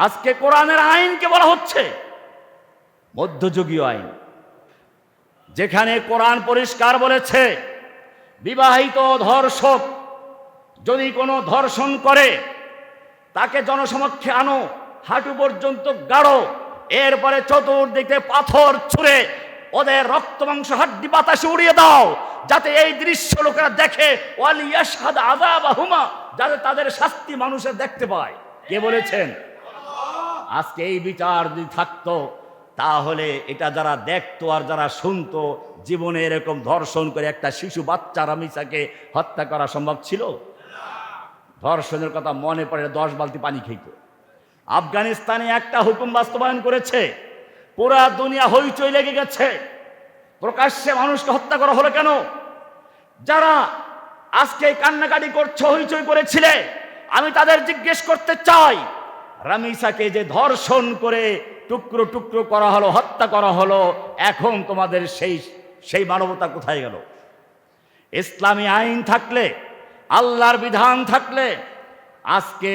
আজকে কোরআনের আইনকে বলা হচ্ছে মধ্যযুগীয় আইন, যেখানে কোরআন পরিষ্কার বলেছে বিবাহিত ধর্ষক যদি কোনো ধর্ষণ করে তাকে জনসমক্ষে আনো, হাঁটু পর্যন্ত গাড়ো, এরপরে চতুর্দিকে পাথর ছুঁড়ে ওদের রক্ত মাংস হাড্ডি বাতাসে উড়িয়ে দাও, যাতে এই দৃশ্য লোকেরা দেখে, ওয়ালিয়াশহাদ আযাবাহুমা, যাতে তাদের শাস্তি মানুষের দেখতে পায়। কে বলেছেন? আজকে এই বিচার যদি থাকতো তাহলে এটা যারা দেখতো আর যারা শুনতো, জীবনে এরকম ধর্ষণ করে একটা শিশু বাচ্চা রামিসাকে হত্যা করা সম্ভব ছিল? ধর্ষণের কথা মনে পড়ে 10 বালতি পানি খেত। আফগানিস্তানে একটা হুকুম বাস্তবায়ন করেছে, পুরা দুনিয়া হইচই লেগে গেছে। প্রকাশ্যে মানুষকে হত্যা করা হলো কেন? যারা আজকে কান্নাকাটি করছে, হইচই করেছিলে, আমি তাদের জিজ্ঞেস করতে চাই, রামিসাকে যে ধর্ষণ করে টুকরো টুকরো করা হলো, হত্যা করা হলো, এখন তোমাদের সেই মানবতা কোথায় গেল? ইসলামী আইন থাকলে, আল্লাহর বিধান থাকলে আজকে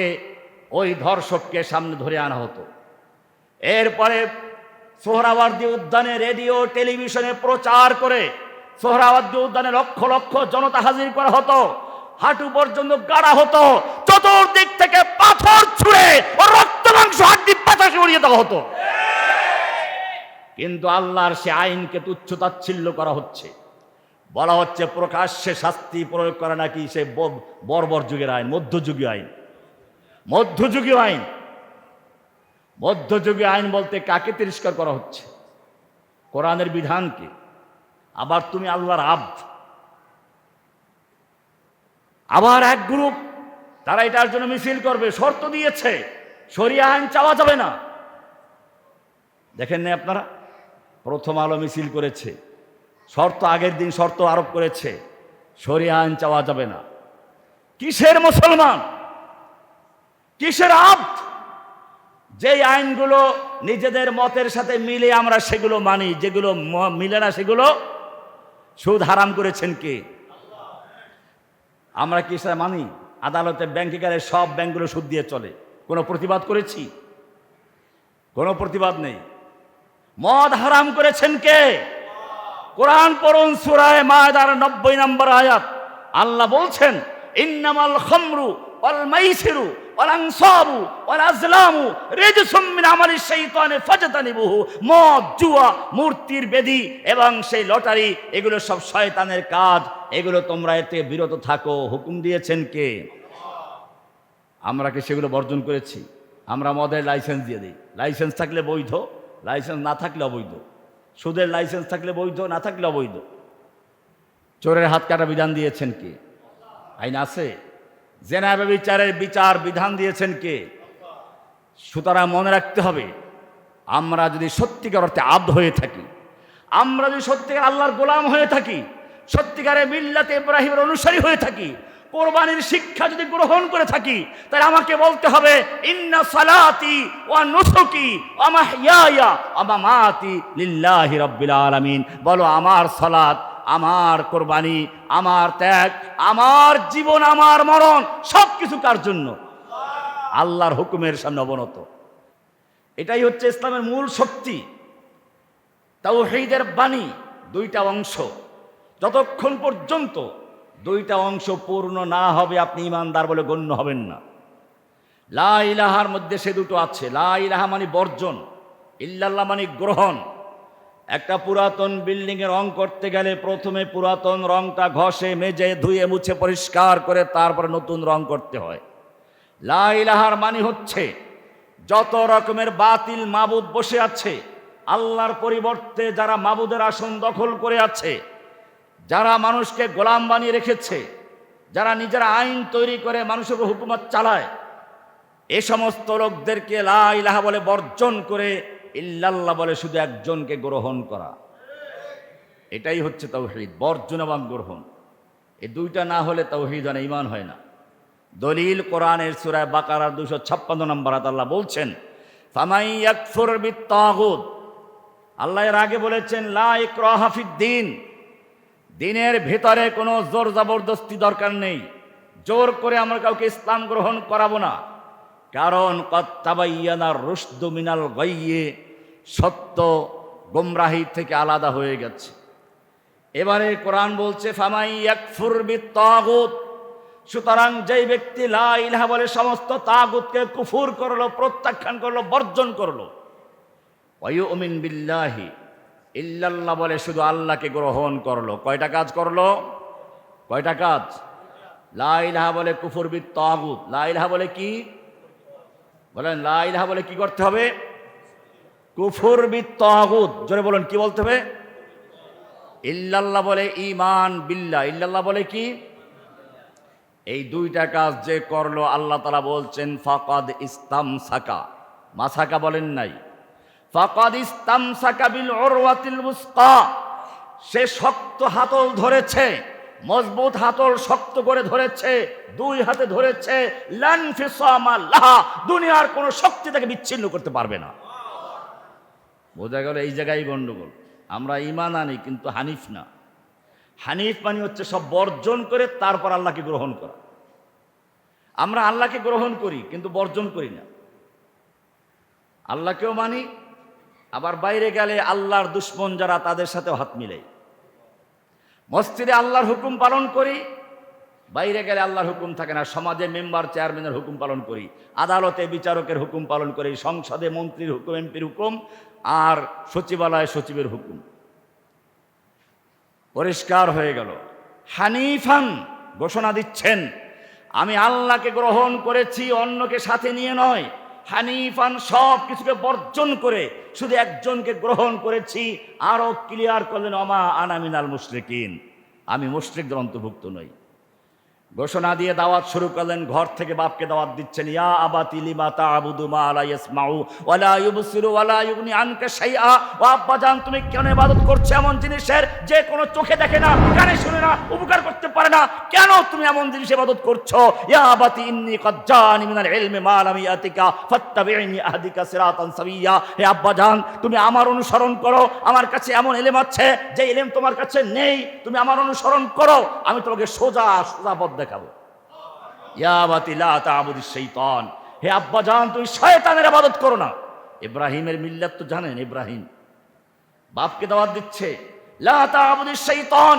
ওই ধর্ষককে সামনে ধরে আনা হতো। এরপরে সোহরাওয়ার্দী উদ্যানে রেডিও টেলিভিশনে প্রচার করে সোহরাওয়ার্দী উদ্যানে লক্ষ লক্ষ জনতা হাজির করা হতো, হাঁটু পর্যন্ত গাড়া হতো, চতুর্দিক থেকে পাথর ছুঁড়ে ও রক্ত মাংস হাড্ডি বাতাসে উড়িয়ে দেওয়া হতো। কিন্তু আল্লাহর সে আইনকে তুচ্ছ তাচ্ছিল্য করা হচ্ছে, বলা হচ্ছে প্রকাশ্যে শাস্তি প্রয়োগ করা নাকি সে বর্বর যুগের আইন, মধ্যযুগীয় আইন। মধ্যযুগীয় আইন, মধ্যযুগীয় আইন বলতে কাকে তিরস্কার করা হচ্ছে? কোরআনের বিধানকে। আবার তুমি আল্লাহর আব্দ। আবার এক গ্রুপ তারা এটার জন্য মিছিল করবে, শর্ত দিয়েছে শরিয়া আইন চাওয়া যাবে না। দেখেন না আপনারা, প্রথম আলো মিছিল করেছে, শর্ত আগের দিন শর্ত আরোপ করেছে, শরিয়া আইন চাওয়া যাবে না। কিসের মুসলমান, কিসের আব্দ? যেই আইনগুলো নিজেদের মতের সাথে মিলে আমরা সেগুলো মানি, যেগুলো মিলে না সেগুলো। সুদ হারাম করেছেন কে? আমরা কি সেটা মানি? আদালতে ব্যাংকিংয়ের সব ব্যাংকগুলো সুদ দিয়ে চলে, কোনো প্রতিবাদ করেছি? কোনো প্রতিবাদ নেই। মদ হারাম করেছেন কে? কোরআন পড়ুন, সূরা মায়েদার 90 নম্বর আয়াত। আল্লাহ বলছেন, ইন্নামাল খামরু ওয়াল মাইসিরু ওয়াল আনসাবু ওয়াল আজলামু রিজসুম মিন আমালিশ শাইতানি ফাজতানিবুহু। মদ, জুয়া, মূর্তির বেদী এবং সেই লটারি, এগুলো সব শয়তানের কাজ, এগুলো তোমরা এতে বিরত থাকো। হুকুম দিয়েছেন কে? আমরা কি সেগুলো বর্জন করেছি? আমরা মদের লাইসেন্স দিয়ে দিই, লাইসেন্স থাকলে বৈধ, লাইসেন্স না থাকলে অবৈধ। সুদের লাইসেন্স থাকলে বৈধ, না থাকলে অবৈধ। চোরের হাত কাটা বিধান দিয়েছেন কে? আইন আছে। জেনা ব্যভিচারের বিচার বিধান দিয়েছেন কে? সুতরাং মনে রাখতে হবে, আমরা যদি সত্যিকার অর্থে আব্দ হয়ে থাকি, আমরা যদি সত্যিকার আল্লাহর গোলাম হয়ে থাকি, সত্যিকারে মিল্লাতে ইব্রাহিমের অনুসারী হয়ে থাকি, কোরবানির শিক্ষা যদি গ্রহণ করে থাকি, তাহলে আমাকে বলতে হবে, ইন্না সালাতি ওয়া নুসুকি ওয়া মাহইয়ায়া ওয়া মামাতি লিল্লাহি রাব্বিল আলামিন। বলো, আমার সালাত, আমার কোরবানি, আমার ত্যাগ, আমার জীবন, আমার মরণ সব কিছু কার জন্য? আল্লাহর হুকুমের সামনে অবনত। এটাই হচ্ছে ইসলামের মূল শক্তি। তাওহীদের বাণী দুইটা অংশ, যতক্ষণ পর্যন্ত দুইটা অংশ পূর্ণ না হবে আপনি ঈমানদার বলে গণ্য হবেন না। লা ইলাহার মধ্যে সে দুটো আছে। লা ইলাহা মানে বর্জন, ইল্লাল্লাহ মানে গ্রহণ। একটা পুরাতন বিল্ডিংয়ে রং করতে গেলে প্রথমে পুরাতন রংটা ঘষে মেজে ধুয়ে মুছে পরিষ্কার করে তারপরে নতুন রং করতে হয়। লা ইলাহার মানে হচ্ছে যত রকমের বাতিল মাবুদ বসে আছে, আল্লাহর পরিবর্তে যারা মাবুদের আসন দখল করে আছে, যারা মানুষকে গোলাম বানিয়ে রেখেছে, যারা নিজেরা আইন তৈরি করে মানুষের উপর হুকুমত চালায়, এ সমস্ত লোকদেরকে লা ইলাহা বলে বর্জন করে ইল্লাল্লাহ বলে শুধু একজনকে গ্রহণ করা। এটাই হচ্ছে তাওহীদ, বর্জন এবং গ্রহণ। এই দুইটা না হলে তাওহীদ হয় না, ঈমান হয় না। দলিল কোরআনের সূরা বাকারার 256 নম্বর আয়াত আল্লাহ বলছেন, ফামান ইয়াকফুর বিত্তাগুত। আল্লাহ এর আগে বলেছেন লা ইকরাহা ফিদ্দিন, দিনের ভেতরে কোনো জোর জবরদস্তি দরকার নেই। জোর করে আমরা কাউকে ইসলাম গ্রহণ করাবো না, কারণ কদ তাবায়্যানা রুশদু মিনাল গাইয়্যি, সত্য গোমরাহি থেকে আলাদা হয়ে গেছে। এবারে কোরআন বলছে ফামাই ইয়াকফুর বিত্তাগুত, সুতরাং যেই ব্যক্তি লা ইলাহা বলে সমস্ত তাগুতকে কুফর করলো, প্রত্যাখ্যান করলো, বর্জন করলো, ওয়া ইউমিন বিল্লাহি, ইল্লাল্লাহ বলে শুধু আল্লাহকে গ্রহণ করলো। কয়টা কাজ করলো? কয়টা কাজ? লা ইলাহা বলে কুফর বিত্তাগুত। লা ইলাহা বলে কি বলেন? লা ইলাহা বলে কি করতে হবে? কুফর বিত্তাগুত। জোরে বলেন, কি বলতে হবে? ইল্লাল্লাহ বলে ঈমান বিল্লাহ। ইল্লাল্লাহ বলে কি? এই দুইটা কাজ যে করলো, আল্লাহ তাআলা বলছেন ফাকাদ ইস্তামসাকা, মাসাকা বলেন নাই, ফাকাদ ইস্তামসাকা বিল উরওয়াতিল উসকা, সে শক্ত হাতল ধরেছে, মজবুত হাতল শক্ত করে ধরেছে, দুই হাতে ধরেছে, লান ফিসামা লাহা, দুনিয়ার কোনো শক্তি তাকে বিচ্ছিন্ন করতে পারবে না। বোঝা গেল এই জায়গায় গন্ডগোল। আমরা ঈমান আনি কিন্তু হানিফ না। হানিফ মানে হচ্ছে সব বর্জন করে তারপর আল্লাহকে গ্রহণ করা। আমরা আল্লাহকে গ্রহণ করি কিন্তু বর্জন করি না। আল্লাহকেও মানি, আবার বাইরে গেলে আল্লাহর দুশ্মন যারা তাদের সাথেও হাত মিলাই। মসজিদে আল্লাহর হুকুম পালন করি, বাইরে গেলে আল্লাহর হুকুম থাকে না। সমাজে মেম্বার চেয়ারম্যানের হুকুম পালন করি, আদালতে বিচারকের হুকুম পালন করি, সংসদে মন্ত্রীর হুকুম, এমপির হুকুম, আর সচিবালয়ে সচিবের হুকুম। পরিষ্কার হয়ে গেল। হানিফান ঘোষণা দিচ্ছেন আমি আল্লাহকে গ্রহণ করেছি, অন্যকে সাথে নিয়ে নয়। হানিফান সব কিছুকে বর্জন করে শুধু একজনকে গ্রহণ করেছি। আরো ক্লিয়ার করলেন ওমা আনা মিনাল মুশরিকিন, আমি মুশরিকদের অন্তর্ভুক্ত নই। ঘোষণা দিয়ে দাওয়াত শুরু করলেন। ঘর থেকে বাপকে দাওয়াত দিচ্ছেন, ইয়া আবাতি লিমা তা'বুদু মা লা ইয়াসমাউ ওয়া লা ইউবসিরু ওয়া লা ইউগনি আনকা শাইআ। ও আব্বা জান, তুমি কেন ইবাদত করছো এমন জিনিসের যে কোনো চোখে দেখে না, কানে শুনে না, উপকার করতে পারে না? কেন তুমি এমন জিনিস ইবাদত করছো? ইয়া আবাতি ইন্নী ক্বাদ জানি মিনাল ইলমি মা লাম ইয়াতিকা ফাত্তাবি'নি আহদিকা সিরাতান সাবিয়্যা। হে আব্বা জান, তুমি আমার অনুসরণ করো। আমার কাছে এমন ইলম আছে যে ইলম তোমার কাছে নেই। তুমি আমার অনুসরণ করো, আমি তোমাকে সোজা সোজা পথ দেখাবো। ইয়া আবাতি লা তা'বুদিশ শাইতান, হে আব্বা জান তুমি শয়তানের ইবাদত করো না। ইব্রাহিমের মিল্লাত তো জানেন, ইব্রাহিম বাপকে দাওয়াত দিচ্ছে, লা তা'বুদিশ শাইতান,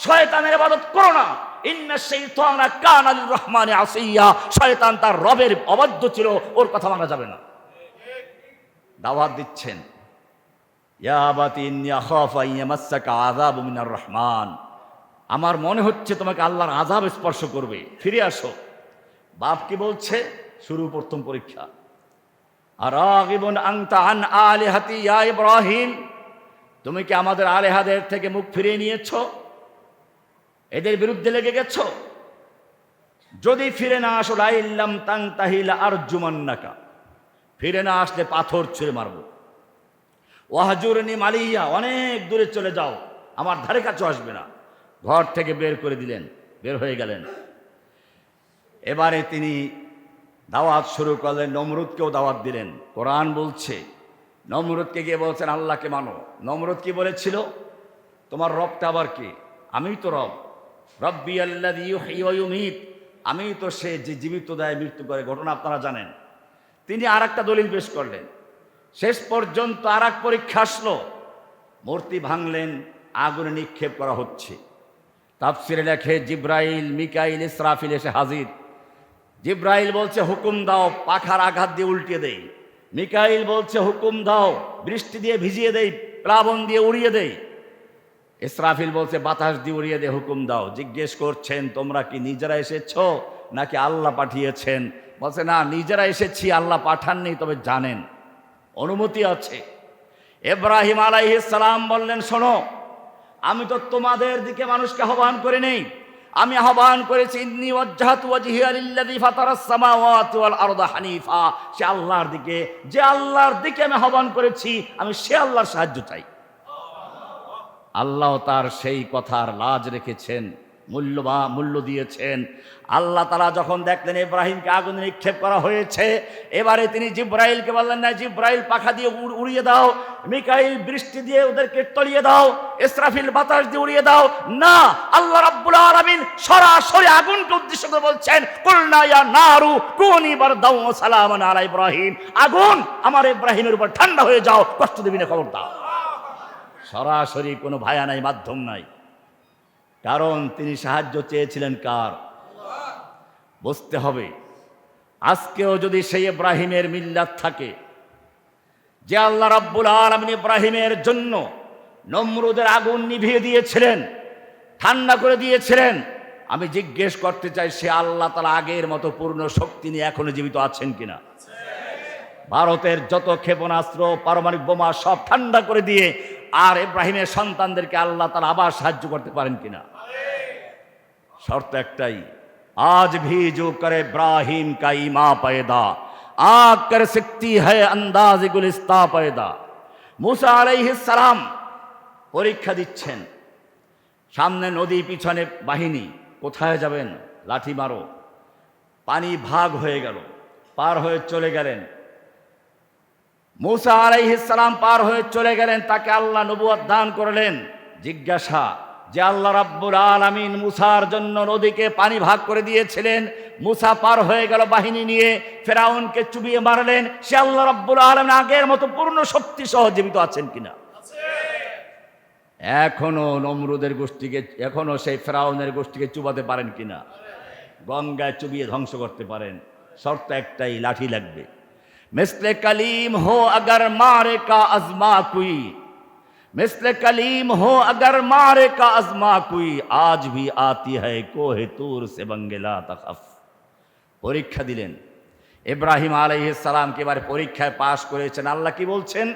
শয়তানের ইবাদত করো না। ইন্নাশ শাইতানা কানা লির রহমানি আসিয়া, শয়তান তার রবের অবাধ্য ছিল, ওর কথা মানা যাবে না। দাওয়াত দিচ্ছেন, ইয়া আবাতি ইন্নী আখাফু আন ইয়ামাসসাকা আযাবু মিনার রহমান, আমার মনে হচ্ছে তোমাকে আল্লাহর আযাব স্পর্শ করবে, ফিরে আসো। বাপ কি বলছে? শুরু প্রথম পরীক্ষা। আরাগিবুন আনতা আন আলিহাতি ইয়া ইব্রাহিম, তুমি কি আমাদের আলেহাদের থেকে মুখ ফিরিয়ে নিয়েছো? এদের বিরুদ্ধে লেগে গেছো? যদি ফিরে না আসো, লা ইল্লাম তানতাহি লা আরজুমান্নাকা, ফিরে না আসলে পাথর ছুঁড়ে মারবো। ওয়াহজুরনি মালিয়া, অনেক দূরে চলে যাও, আমার ধারে কাছে আসবে না। ঘর থেকে বের করে দিলেন, বের হয়ে গেলেন। এবারে তিনি দাওয়াত শুরু করলেন, নমরুদকেও দাওয়াত দিলেন। কোরআন বলছে নমরুদকে গিয়ে বলছেন আল্লাহকে মানো। নমরুদ কি বলেছিল? তোমার রবটা আবার কে? আমি তো রব, রব্বি আল্লাযী ইউহয়ী ওয়া ইউমীত, আমি তো সে যে জীবিত দেয় মৃত্যু করে। ঘটনা আপনারা জানেন। তিনি আর একটা দলিল পেশ করলেন। শেষ পর্যন্ত আর এক পরীক্ষা আসলো। মূর্তি ভাঙলেন, আগুনে নিক্ষেপ করা হচ্ছে। তাফসিরে লেখে জিব্রাইল, মিকাইল, ইসরাফিল এসে হাজির। জিব্রাইল বলছে হুকুম দাও, পাখার আঘাত দিয়ে উল্টে দেই। মিকাইল বলছে হুকুম দাও, বৃষ্টি দিয়ে ভিজিয়ে দেই, প্লাবন দিয়ে উড়িয়ে দেই। ইসরাফিল বলছে বাতাস দিয়ে উড়িয়ে দে, হুকুম দাও। জিজ্ঞেস করছেন তোমরা কি নিজেরা এসেছো নাকি আল্লাহ পাঠিয়েছেন? বলছে না, নিজেরা এসেছি, আল্লাহ পাঠাননি, তবে জানেন অনুমতি আছে। ইব্রাহিম আলাইহিস সালাম বললেন শোনো, আমি তো তোমাদের দিকে মানুষকে আহ্বান করে নেই, আমি আহ্বান করেছি ইন্নী ওয়াজ্জাহতু ওয়াজহিয়া লিল্লাযী ফাতারাস সামাওয়াতি ওয়াল আরদা হানিফা, সে আল্লাহর দিকে, যে আল্লাহর দিকে আমি আহ্বান করেছি, আমি সে আল্লাহর সাহায্য চাই। আল্লাহ তার সেই কথার লাজ রেখেছেন। মূল্য দিয়েছেন। আল্লাহ তাআলা যখন দেখলেন ইব্রাহিমকে আগুনে নিক্ষেপ করা হয়েছে, এবারে তিনি জিব্রাইলকে বললেন, না জিব্রাইল পাখা দিয়ে উড়িয়ে দাও, মিকাইল বৃষ্টি দিয়ে ওদেরকে তলিয়ে দাও, ইসরাফিল বাতাস দিয়ে উড়িয়ে দাও। না, আল্লাহ রাব্বুল আলামিন সরাসরি আগুনকে উদ্দেশ্য করে বলছেন, কুলনা ইয়া নারু কুনি বারদাও ওয়া সালামান আলা ইব্রাহিম, আগুন আমার ইব্রাহিমের উপর ঠান্ডা হয়ে যাও, কষ্ট দিবি না, খবর দাও। সরাসরি কোনো ভায়া নাই, মাধ্যম নাই, কারণ তিনি সাহায্য চেয়েছিলেন কার? বুঝতে হবে। আজকেও যদি সেই ইব্রাহিমের মিল্লাত থাকে, যে আল্লাহ রাব্বুল আলামিন ইব্রাহিমের জন্য নমরুদের আগুন নিভিয়ে দিয়েছিলেন, ঠান্ডা করে দিয়েছিলেন, আমি জিজ্ঞেস করতে চাই, সে আল্লাহ তাআলা আগের মতো পূর্ণ শক্তি নিয়ে এখনো জীবিত আছেন কিনা? ভারতের যত ক্ষেপণাস্ত্র, পারমাণবিক বোমা সব ঠান্ডা করে দিয়ে আর ইব্রাহিমের সন্তানদেরকে আল্লাহ তাআলা আবার সাহায্য করতে পারেন কিনা? শর্ত একটাই, আজ ভি জো করে ইব্রাহিম কা ইমা পয়দা, আগ কর সকতি হ্যায় আন্দাজ গুলিস্তা পয়দা। মুসা আলাইহিস সালাম পরীক্ষা দিচ্ছেন, সামনে নদী, পিছনে বাহিনী, কোথায় যাবেন? লাঠি মারো। পানি ভাগ হয়ে গেল, পার হয়ে চলে গেলেন। মুসা আলাইহিস সালাম পার হয়ে চলে গেলেন, তাকে আল্লাহ নবুয়ত দান করলেন। জিজ্ঞাসা, যে আল্লাহ রাব্বুল আলামিন মুসার জন্য নদীকে পানি ভাগ করে দিয়েছিলেন, মুসা পার হয়ে গেল বাহিনী নিয়ে, ফেরাউনকে চুবিয়ে মারলেন, সে আল্লাহ রাব্বুল আলামিন আগের মতো পূর্ণ শক্তি সহ জীবিত আছেন কিনা? এখনো নমরুদের গোষ্ঠীকে, এখনো সেই ফেরাউনের গোষ্ঠীকে চুবাতে পারেন কিনা? গঙ্গায় চুবিয়ে ধ্বংস করতে পারেন। শর্ত একটাই, লাঠি লাগবে। মিসলে কালিম হো अगर मारे का अजमा कोई, मिसले कलीम हो अगर मारे का अजमा कोई, आज भी आती है कोहे तूर से बंगला तखफ। পরীক্ষা দিলেন ইব্রাহিম আলাইহিস সালামকে, এবারে পরীক্ষায় পাশ করেছেন। আল্লাহ কি বলছেন?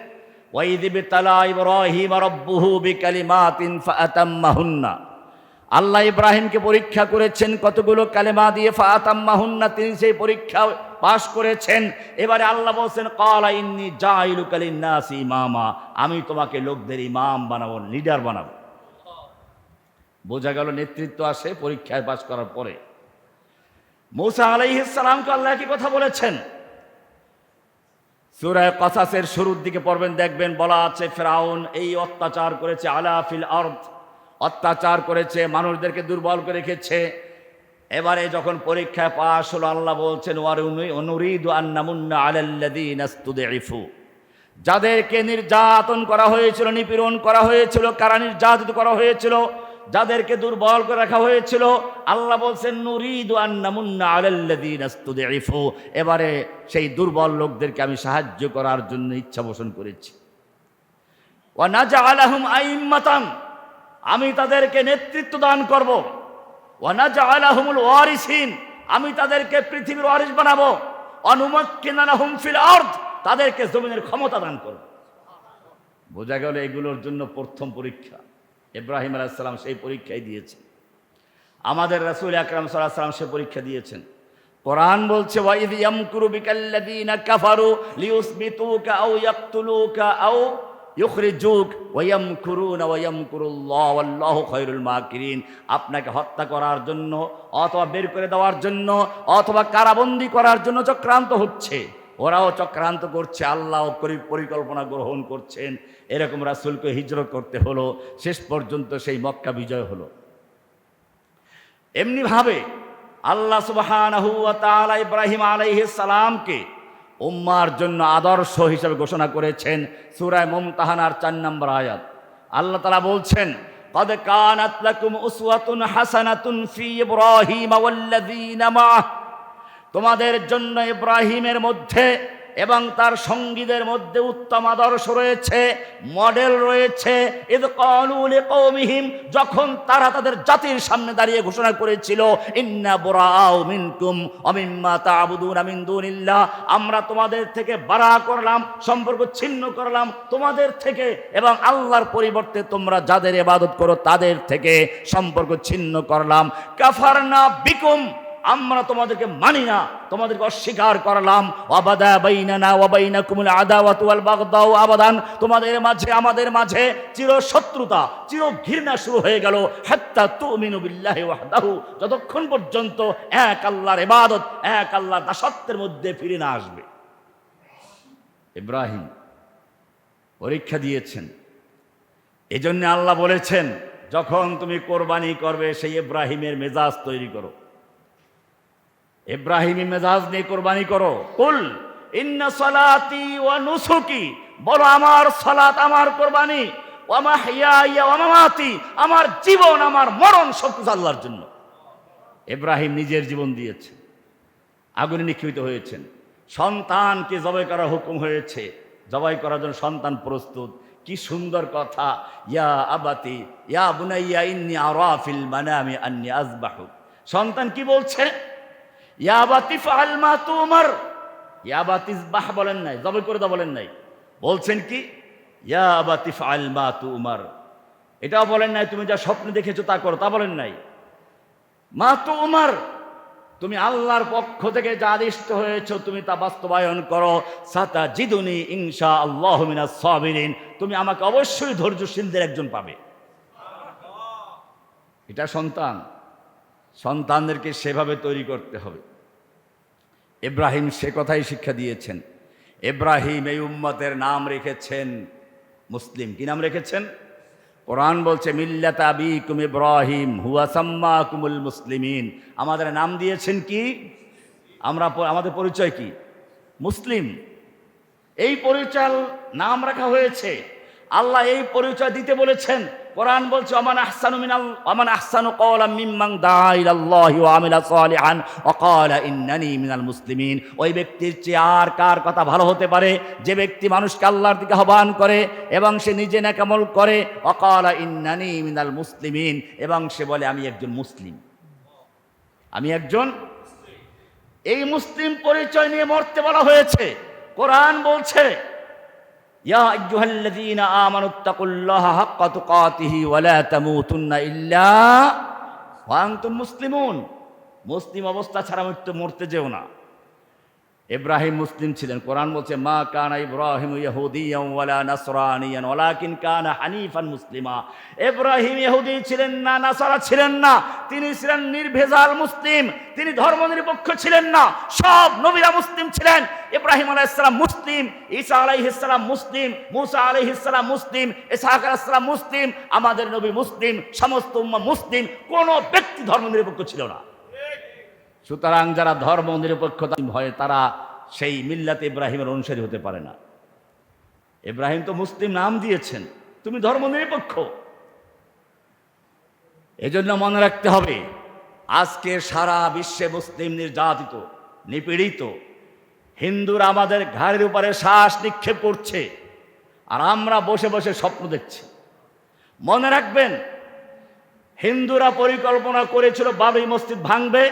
ওয়াইদ বিতালা ইব্রাহিম রাব্বুহু বিকালিমাতিন ফাআতাম্মাহুন্না। আল্লাহ ইব্রাহিমকে পরীক্ষা করেছেন কতগুলো কালেমা দিয়ে, ফাআতাম্মাহুন্না, তিনি সেই পরীক্ষা পাশ করেছেন। এবারে আল্লাহ বলছেন, ক্বালা ইন্নী জাইলুকা লিন্নাসি ইমামা, আমি তোমাকে লোকদের ইমাম বানাবো, লিডার বানাবো। বোঝা গেল নেতৃত্ব আসে পরীক্ষায় পাশ করার পরে। মুসা আলাইহিস সালামকে আল্লাহ কি কথা বলেছেন? সূরা কসাসের শুরুর দিকে পড়বেন, দেখবেন বলা আছে, ফিরআউন এই অত্যাচার করেছে, আলা ফিল আরদ, অত্যাচার করেছে, মানুষদেরকে দুর্বল করে রেখেছে। এবারে যখন পরীক্ষায় পাশ হলো, আল্লাহ বলছেন, ওয়ানুরিদু আন নামুন্না আলাল্লাযীনা ইসতুদঈফু, যাদেরকে নির্যাতন করা হয়েছিল, নিপীড়ন করা হয়েছিল, কারা নির্যাতিত করা হয়েছিল, যাদেরকে দুর্বল করে রাখা হয়েছিল, আল্লাহ বলছেন, নুরিদু আন নামুন্না আলাল্লাযীনা ইসতুদঈফু, এবারে সেই দুর্বল লোকদেরকে আমি সাহায্য করার জন্য ইচ্ছা পোষণ করেছি। ওয়া নাজআলাহুম আইম্মাতান, আমি তাদেরকে নেতৃত্ব দান করব। ওয়া নাজআলাহুমুল ওয়ারিসিন, আমি তাদেরকে পৃথিবীর ওয়ারিস বানাবো। অনুমাক্কিনা লাহুম ফিল আরদ, তাদেরকে জমিনের ক্ষমতা দান করব। বোঝা গেল এগুলোর জন্য প্রথম পরীক্ষা ইব্রাহিম আলাইহিস সালাম সেই পরীক্ষাই দিয়েছেন। আমাদের রাসূল আকরাম সাল্লাল্লাহু আলাইহি ওয়াসাল্লাম সে পরীক্ষা দিয়েছেন। কোরআন বলছে, ওয়া ইয ইয়ামকুরু বিকাল্লাযীনা কাফারু লিইউসবিতুকা আও ইয়াকতুলুকা আও ইউখরিজুক ওয়া ইয়ামকুরুনা ওয়া ইয়ামকুরুল্লাহু ওয়াল্লাহু খায়রুল মাকিরিন, আপনাকে হত্যা করার জন্য অথবা বের করে দেওয়ার জন্য অথবা কারাবন্দী করার জন্য চক্রান্ত হচ্ছে, ওরাও চক্রান্ত করছে, আল্লাহ পরিকল্পনা গ্রহণ করছেন। এরকম রাসূলকে হিজরত করতে হলো, শেষ পর্যন্ত সেই মক্কা বিজয় হলো। এমনিভাবে আল্লাহ সুবহানাহু ওয়া তাআলা ইব্রাহিম আলাইহিস সালামকে উম্মার জন্য আদর্শ হিসেবে ঘোষণা করেছেন। সূরা মুমতাহানার 4 নম্বর আয়াত আল্লাহ তাআলা বলছেন, قد كانت لكم أسوة حسنة في إبراهيم والذين معه, তোমাদের জন্য ইব্রাহিমের মধ্যে এবং তার সঙ্গীদের মধ্যে উত্তম আদর্শ রয়েছে, মডেল রয়েছে। ইদ ক্বালু লিকওমিহিম, যখন তারা তাদের জাতির সামনে দাঁড়িয়ে ঘোষণা করেছিল, ইন্না বুরাআউ মিনকুম ওয়া মিম্মা তা'বুদুনা মিন দুনিল্লাহ, আমরা তোমাদের থেকে বারা করলাম, সম্পর্ক ছিন্ন করলাম তোমাদের থেকে, এবং আল্লাহর পরিবর্তে তোমরা যাদের ইবাদত করো তাদের থেকে সম্পর্ক ছিন্ন করলাম। কাফারনা বিকুম, আমরা তোমাদেরকে মানি না, তোমাদেরকে অস্বীকার করলাম। ওয়াবাদা বাইনানা ওয়া বাইনাকুমুল আদাওয়াতু ওয়াল বাগদাউ আবাদান, তোমাদের মাঝে আমাদের মাঝে চির শত্রুতা, চির ঘৃণা শুরু হয়ে গেল। হাত্তা তুমিনু বিল্লাহি ওয়াহদাহু, যতক্ষণ পর্যন্ত এক আল্লাহর ইবাদত, এক আল্লাহর দাসত্বের মধ্যে ফিরে না আসবে। ইব্রাহিম পরীক্ষা দিয়েছেন। এজন্য আল্লাহ বলেছেন, যখন তুমি কোরবানি করবে সেই ইব্রাহিমের মেজাজ তৈরি করো, ইব্রাহিমী মেজাজ নিয়ে কোরবানি করো। কুল ইন্না সালাতি ওয়া নুসুকি, বলো আমার সালাত, আমার কোরবানি, ওয়া মাহইয়ায়া ওয়া মামাতি, আমার জীবন আমার মরণ সব কিছু আল্লাহর জন্য। ইব্রাহিম নিজের জীবন দিয়েছে, আগুনে নিক্ষিপ্ত হয়েছেন, সন্তানকে জবাই করার হুকুম হয়েছে, জবাই করার জন্য সন্তান প্রস্তুত। কি সুন্দর কথা, ইয়া আবাতি ইয়া বুনাইয়া ইন্নী আরা ফিল মানামি আন্নী আযবাহু। সন্তান কি বলছে? ইয়া আবাতি ফাআল মা তুমার। ইয়া আবাতি ইযবাহ বলেন নাই, জবাই করে দাও বলেন নাই, বলছেন কি ইয়া আবাতি ফাআল মা তুমার। এটাও বলেন নাই তুমি যা স্বপ্নে দেখেছো তা করো, তা বলেন নাই। মা তুমার, তুমি আল্লাহর পক্ষ থেকে যা আদিষ্ট হয়েছ তুমি তা বাস্তবায়ন করো। সাতাজিদুনি ইনশাআল্লাহু মিনাস সাবিরিন, তুমি আমাকে অবশ্যই ধৈর্যশীলদের একজন পাবে। এটা সন্তানদেরকে সেভাবে তৈরি করতে হবে। ইব্রাহিম সে কথাই শিক্ষা দিয়েছেন। ইব্রাহিম এই উম্মতের নাম রেখেছেন মুসলিম। কি নাম রেখেছেন? কোরআন বলছে মিল্লাতা আবিকুম ইব্রাহিম হুয়া সাম্মাকুমুল মুসলিমিন। আমাদের নাম দিয়েছেন কি? আমাদের পরিচয় কি? মুসলিম। এই পরিচয় নাম রাখা হয়েছে, আল্লাহ এই পরিচয় দিতে বলেছেন। কোরআন বলছে ওমান আহসানু ক্বাওলাম মিম্মান দাআ ইলাল্লাহি ওয়া আমিলা সালিহান ওয়া ক্বালা ইন্নানী মিনাল মুসলিমিন। ওই ব্যক্তির চেয়ে আর কার কথা ভালো হতে পারে যে ব্যক্তি মানুষকে আল্লাহর দিকে আহ্বান করে এবং সে নিজে নেক আমল করে। ওয়া ক্বালা ইন্নানী মিনাল মুসলিমিন, এবং সে বলে আমি একজন মুসলিম, আমি একজন। এই মুসলিম পরিচয় নিয়ে মরতে বলা হয়েছে। কোরআন বলছে ইয়া আইয়ুহাল্লাযীনা আমানুত্তাকুল্লাহা হাক্কা তুকাতিহি ওয়া লা তামুতুন্না ইল্লা ওয়া আনতুম মুসলিমুন। মুসলিম অবস্থা ছাড়া মরতে যেও না। ইব্রাহিম মুসলিম ছিলেন। কোরআন বলছে মা কানা ইব্রাহিম ইয়াহুদিয়ান ওয়ালা নাসরানিয়ান ওয়ালাকিন কানা হানিফান মুসলিমা। ইব্রাহিম ইহুদি ছিলেন না, নাসারা ছিলেন না, তিনি ছিলেন নির্ভেজাল মুসলিম। তিনি ধর্মনিরপেক্ষ ছিলেন না। সব নবীরা মুসলিম ছিলেন। ইব্রাহিম আলাইহিস সালাম মুসলিম, ঈসা আলাইহিস সালাম মুসলিম, মুসা আলাইহিস সালাম মুসলিম, ইসহাক আলাইহিস সালাম মুসলিম, আমাদের নবী মুসলিম, সমস্ত উম্মাহ মুসলিম। কোন ব্যক্তি ধর্মনিরপেক্ষ ছিল না। সুতরাং যারা ধর্ম নিরপেক্ষতা হয় তারা সেই মিল্লাতে ইব্রাহিমের অনুসারী হতে পারে না। ইব্রাহিম তো মুসলিম নাম দিয়েছেন, তুমি ধর্ম নিরপেক্ষ। এজন্য মনে রাখতে হবে, আজকে সারা বিশ্বে মুসলিম নির্যাতিত, নিপীড়িত। হিন্দুরা আমাদের ঘাড়ের উপরে শ্বাস নিক্ষেপ করছে, আর আমরা বসে বসে স্বপ্ন দেখছি। মনে রাখবেন, হিন্দুরা পরিকল্পনা করেছিল বাবরি মসজিদ ভাঙবে।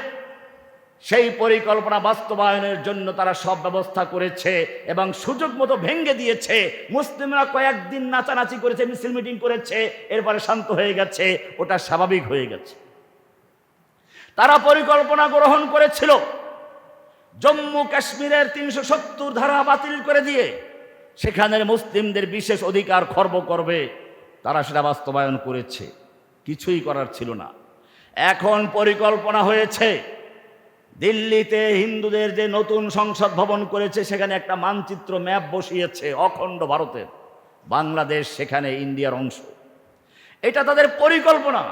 সেই পরিকল্পনা বাস্তবায়নের জন্য তারা সব ব্যবস্থা করেছে এবং সুযোগ মতো ভেঙে দিয়েছে। মুসলিমরা কয়েকদিন নাচানাচি করেছে, মিছিল মিটিং করেছে, এরপরে শান্ত হয়ে গেছে, ওটা স্বাভাবিক হয়ে গেছে। তারা পরিকল্পনা গ্রহণ করেছিল জম্মু কাশ্মীরের ৩৭০ ধারা বাতিল করে দিয়ে সেখানের মুসলিমদের বিশেষ অধিকার খর্ব করবে। তারা সেটা বাস্তবায়ন করেছে, কিছুই করার ছিল না। এখন পরিকল্পনা হয়েছে দিল্লিতে হিন্দুদের যে নতুন সংসদ ভবন করেছে সেখানে একটা মানচিত্র ম্যাপ বসিয়েছে অখণ্ড ভারতের, বাংলাদেশ সেখানে ইন্ডিয়ার অংশ। এটা তাদের পরিকল্পনা।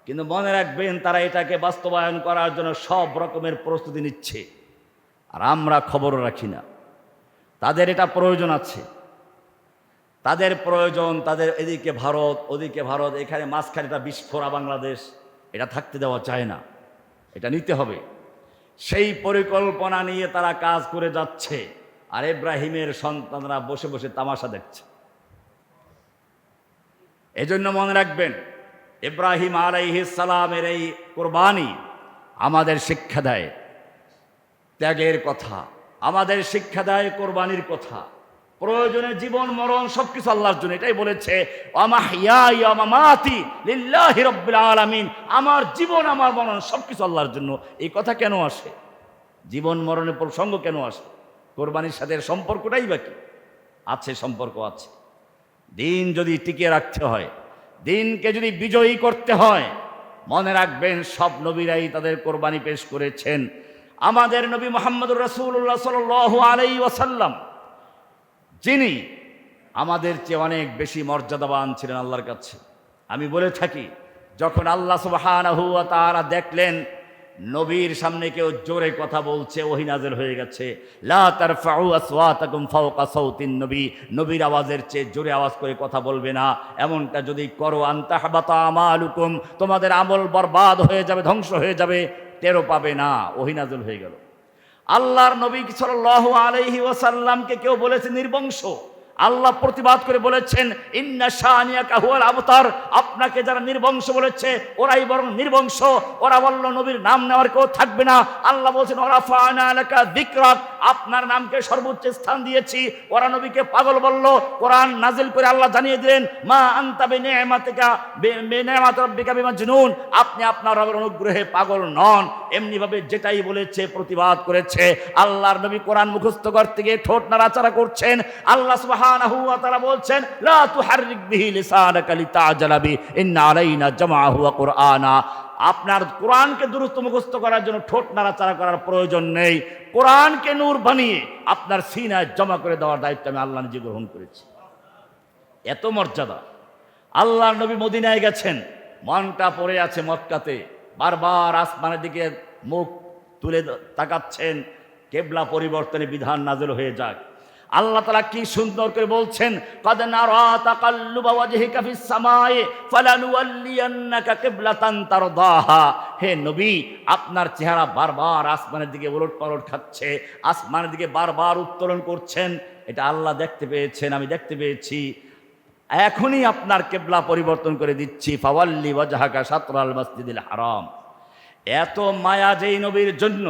কিন্তু মনে রাখবেন, তারা এটাকে বাস্তবায়ন করার জন্য সব রকমের প্রস্তুতি নিচ্ছে, আর আমরা খবরও রাখি না। তাদের এটা প্রয়োজন আছে, তাদের প্রয়োজন, তাদের এদিকে ভারত ওদিকে ভারত, এখানে মাঝখানে একটা বিস্ফোরা বাংলাদেশ, এটা থাকতে দেওয়া যায় না, এটা নিতে হবে। সেই পরিকল্পনা নিয়ে তারা কাজ করে যাচ্ছে, আর ইব্রাহিমের সন্তানরা বসে বসে তামাশা দেখছে। এজন্য মনে রাখবেন, ইব্রাহিম আলাইহিস সালামের এই কুরবানি আমাদের শিক্ষা দেয় ত্যাগের কথা, আমাদের শিক্ষা দেয় কোরবানির কথা। প্রয়োজনে জীবন মরণ সবকিছু আল্লাহর জন্য। এটাই বলেছে ওয়ামাহইয়ায়া ওয়া মামাতি লিল্লাহি রাব্বিল আলামিন, আমার জীবন আমার মরণ সবকিছু আল্লাহর জন্য। এই কথা কেন আসে? জীবন মরণের প্রসঙ্গ কেন আসে? কোরবানির সাথে সম্পর্কটাই বাকি আছে, সম্পর্ক আছে। দিন যদি টিকিয়ে রাখতে হয়, দিনকে যদি বিজয়ী করতে হয়, মনে রাখবেন সব নবীরাই তাদের কোরবানি পেশ করেছেন। আমাদের নবী মুহাম্মদুর রাসূলুল্লাহ সাল্লাল্লাহু আলাইহি ওয়াসাল্লাম, যিনি আমাদের চেয়ে অনেক বেশি মর্যাদাবান ছিলেন আল্লাহর কাছে। আমি বলে থাকি, যখন আল্লাহ সুবহানাহু ওয়া তাআলা দেখলেন নবীর সামনে কেউ জোরে কথা বলছে, ওহী নাযিল হয়ে গেছে, লা তারফাউ আসওয়াতাকুম ফাওকা সাউতিন নবী, নবীর আওয়াজের চেয়ে জোরে আওয়াজ করে কথা বলবে না। এমনটা যদি করো আনতাহবাতা আমালুকুম, তোমাদের আমল বরবাদ হয়ে যাবে, ধ্বংস হয়ে যাবে, টেরও পাবে না। ওহী নাযিল হয়ে গেল। আল্লাহর নবী সাল্লাল্লাহু আলাইহি ওয়াসাল্লামকে কেউ বলেছে নির্বংশ, আল্লাহ প্রতিবাদ করে বলেছেন ইন্না শানিয়াকা হুয়াল আবতার, আপনাকে যারা নির্বংশ বলেছে ওরাই বরং নির্বংশ। ওরা বলল নবীর নাম নেওয়ার কেউ থাকবে না। আল্লাহ বলছেন ওরাফানা লাকা যিকরাক, আপনার নামকে সর্বোচ্চ স্থান দিয়েছি। ওরা নবীকে পাগল বলল। কোরআন নাজিল করে আল্লাহ জানিয়ে দিলেন মা আনতা বিনিআমাতিকা বিনিআমাত রাব্বিকা বিমাজনুন, আপনি আপনার রবের অনুগ্রহে পাগল নন। এমনিভাবে যেটাই বলেছে প্রতিবাদ করেছে। আল্লাহর নবী কোরআন মুখস্থ করতে গিয়ে ঠোঁট নাড়াচাড়া করছেন। আল্লাহ সুবহানাহু ওয়া তাআলা বলছেন লা তুহাররিক বিহি লিসানাকা লিতা'জালা বি ইন্না আলাইনা জামাআহু ওয়া কুরআনা, আপনার কোরআনকে দ্রুত মুখস্থ করার জন্য ঠোঁট নাড়াচাড়া করার প্রয়োজন নেই। কোরআনকে নূর বানিয়ে আপনার সিনায় জমা করে দেওয়ার দায়িত্ব আমি আল্লাহ নিজে গ্রহণ করেছি। এত মর্যাদা। আল্লাহর নবী মদিনায় গেছেন, মনটা পড়ে আছে মক্কাতে, বারবার আসমানের দিকে মুখ তুলে তাকাচ্ছেন, কেবলা পরিবর্তনের বিধান নাযিল হয়ে যাক। আল্লাহ তাআলা কি সুন্দর করে বলছেন কাদ নারা তাকাল্লুবা ওয়াজহিকা ফিস সামাই ফালানুওয়াল্লিয়ান্নাকা কিবলাতান তারদাহা, হে নবী আপনার চেহারা বারবার আসমানের দিকে ওলটপালট খাচ্ছে, আসমানের দিকে বারবার উত্তোলন করছেন। এটা আল্লাহ দেখতে পেয়েছেন, আমি দেখতে পেয়েছি। এখনই আপনার কেবলা পরিবর্তন করে দিচ্ছি। ফাওয়াল্লি ওয়াজহাকা শাতরাল মাসজিদিল হারাম। এত মায়া যেই নবীর জন্য,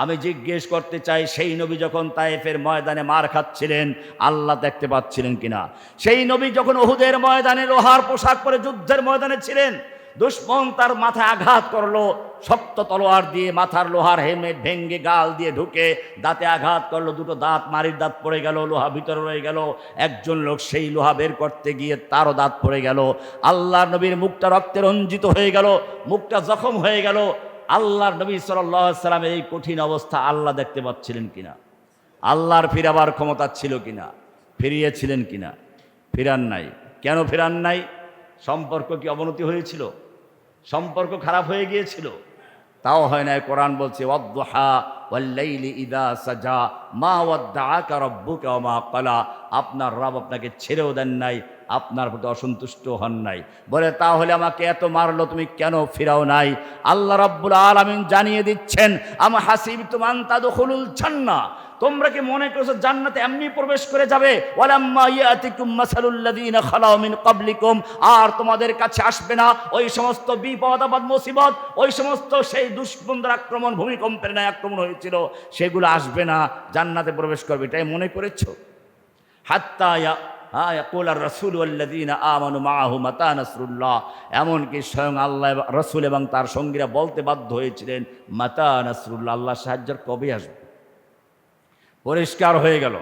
আমি জিজ্ঞেস করতে চাই সেই নবী যখন তায়েফের ময়দানে মার খাচ্ছিলেন আল্লাহ দেখতে পাচ্ছিলেন কিনা? সেই নবী যখন উহুদের ময়দানে লোহার পোশাক পরে যুদ্ধের ময়দানে ছিলেন, দুশমন তার মাথায় আঘাত করলো শক্ত তলোয়ার দিয়ে, মাথার লোহার হেলমেট ভেঙ্গে গাল দিয়ে ঢুকে দাঁতে আঘাত করলো, দুটো দাঁত মারির দাঁত পড়ে গেল, লোহা ভিতরে রয়ে গেল। একজন লোক সেই লোহা বের করতে গিয়ে তারও দাঁত পড়ে গেল। আল্লাহর নবীর মুখটা রক্তে রঞ্জিত হয়ে গেল, মুখটা জখম হয়ে গেল। আল্লাহর নবী সাল্লাল্লাহু আলাইহি ওয়াসাল্লামের এই কঠিন অবস্থা আল্লাহ দেখতে পাচ্ছিলেন কিনা? আল্লাহর ফিরাবার ক্ষমতা ছিল কিনা? ফিরিয়েছিলেন কিনা? ফিরান নাই। কেন ফিরান নাই? সম্পর্ক কি অবনতি হয়েছিল? সম্পর্ক খারাপ হয়ে গিয়েছিল? তাও হয় না। কোরআন বলছে ওয়াদ-দুহা ওয়াল-লাইলি ইযা সাজা মা ওয়াদ্দাআকা রাব্বুকা ওয়া মা ক্বালা, আপনার রব আপনাকে ছেড়েও দেন নাই, আপনার প্রতি অসন্তুষ্ট হন নাই। বলে তাহলে আমাকে এত মারলো, তুমি কেন ফিরাও নাই? আল্লাহ রাব্বুল আলামিন জানিয়ে দিচ্ছেন আম হাসিবতুম আন তাদখুলুল জান্নাহ, তোমরা কি মনে করছো জান্নাতে এমনি প্রবেশ করে যাবে? ওয়ালাম্মা ইয়াতিকুম মাসালুল লাযিনা খালাউ মিন ক্বাবলিকুম, আর তোমাদের কাছে আসবে না ওই সমস্ত বিপদ আপদ মুসিবত, ওই সমস্ত সেই দুশমনদের আক্রমণ, ভূমিকম্পের ন্যায় আক্রমণ হয়েছিল, সেগুলো আসবে না, জান্নাতে প্রবেশ করবে, এটাই মনে করেছো? হাত্তা ইয়াকুল আর রাসূল ওয়াল্লাযিনা আমানু মাআহু মাতা নাসরুল্লাহ, এমনকি স্বয়ং আল্লাহ রাসূল এবং তার সঙ্গীরা বলতে বাধ্য হয়েছিলেন মাতা নাসরুল্লাহ, আল্লাহ সাহায্য কবে আসবে? পরিষ্কার হয়ে গেল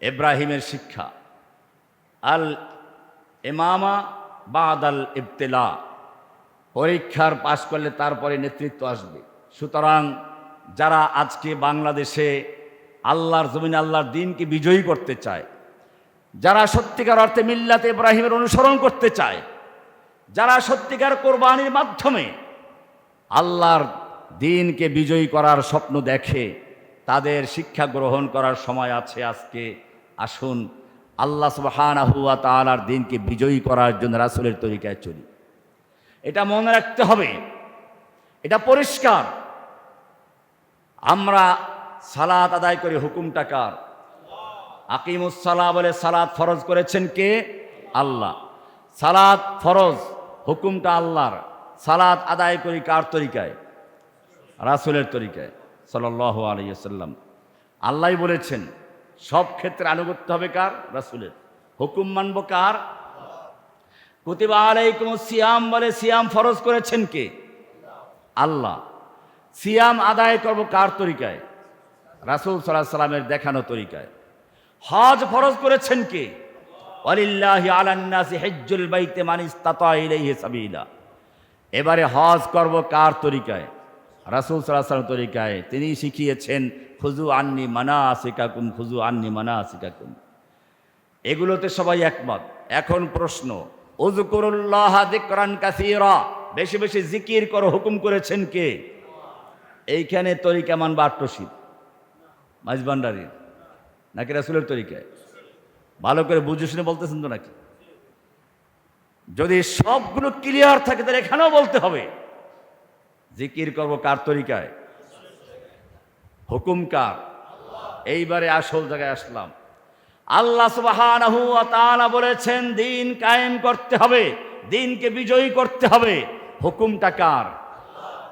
ইব্রাহিমের শিক্ষা, আল ইমামা বাদাল ইবতিলা, পরীক্ষার পাশ করলে তারপরে নেতৃত্ব আসবে। সুতরাং যারা আজকে বাংলাদেশে আল্লাহর জমিনে আল্লাহর দ্বীনকে বিজয়ী করতে চায়, যারা সত্যিকার অর্থে মিল্লাতে ইব্রাহিমের অনুসরণ করতে চায়, যারা সত্যিকার কোরবানির মাধ্যমে আল্লাহর দ্বীনকে বিজয়ী করার স্বপ্ন দেখে, তাদের শিক্ষা গ্রহণ করার সময় আছে আজকে। আসুন আল্লাহ সুবহানাহু ওয়া তাআলার দ্বীনকে বিজয়ী করার জন্য রাসূলের তরিকায় চলি। এটা মনে রাখতে হবে, এটা পরিষ্কার। আমরা সালাত আদায় করি, হুকুমটা কার? আকিমুস সালাহ বলে সালাত ফরজ করেছেন কে? আল্লাহ। সালাত ফরজ, হুকুমটা আল্লাহর। সালাত আদায় করি কার তরিকায়? রাসূলের তরিকায় সাল্লাল্লাহু আলাইহি ওয়াসাল্লাম। আল্লাহই বলেছেন সব ক্ষেত্রে আনুগত্য হবে কার? রাসূলের। হুকুম মানব কার? কুতিবা আলাইকুমুস সিয়াম বলে সিয়াম ফরজ করেছেন কে? আল্লাহ। সিয়াম আদায় করব কার তরিকায়? রাসূল সাল্লাল্লাহু আলাইহি সাল্লামের দেখানো তরিকায়। হজ ফরজ করেছেন কে? ওয়ালিল্লাহি আলান নাসি হিজ্জুল বাইতি মান ইসতাতা ইলাইহি সাবিলা। এবারে হজ করব কার তরিকায়? রাসূল সাল্লাল্লাহু আলাইহি ওয়াসাল্লাম তরিকায়। তিনি শিখিয়েছেন খুযু আন্নি মানাসিকাকুম, খুযু আন্নি মানাসিকাকুম। এগুলোতে সবাই একমত। এখন প্রশ্ন, উযকুরুল্লাহা যিকরান কাসীরা, বেশি বেশি জিকির করো হুকুম করেছেন কে? এইখানে তরিকা মানবা আট্টশীল মাঝবান্ডারির নাকি রাসূলের তরিকায়? ভালো করে বুঝে শুনে বলতেছেন তো নাকি? যদি সবগুলো ক্লিয়ার থাকে তাহলে এখানেও বলতে হবে জিকির করব কার তরিকায়? হুকুম কার? এইবারে আসল জায়গায় আসলাম। আল্লাহ সুবহানাহু ওয়া তাআলা বলেছেন দিন কায়েম করতে হবে, দিনকে বিজয়ী করতে হবে। হুকুমটা কার?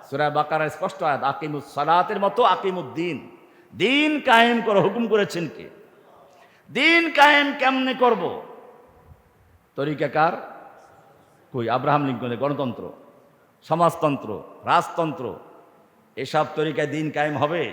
সূরা বাকারায় স্পষ্ট আয়াত, আকিমুস সালাতের মতো আকিমুদ্দিন, দিন কায়েম করো। হুকুম করেছেন কে? দিন কায়েম কেমনে করব? তরিকা কার? কই? আব্রাহাম লিঙ্কনের গণতন্ত্র, সমাজতন্ত্র, রাজতন্ত্র, এসব তরিকায় দিন কায়েম হবে?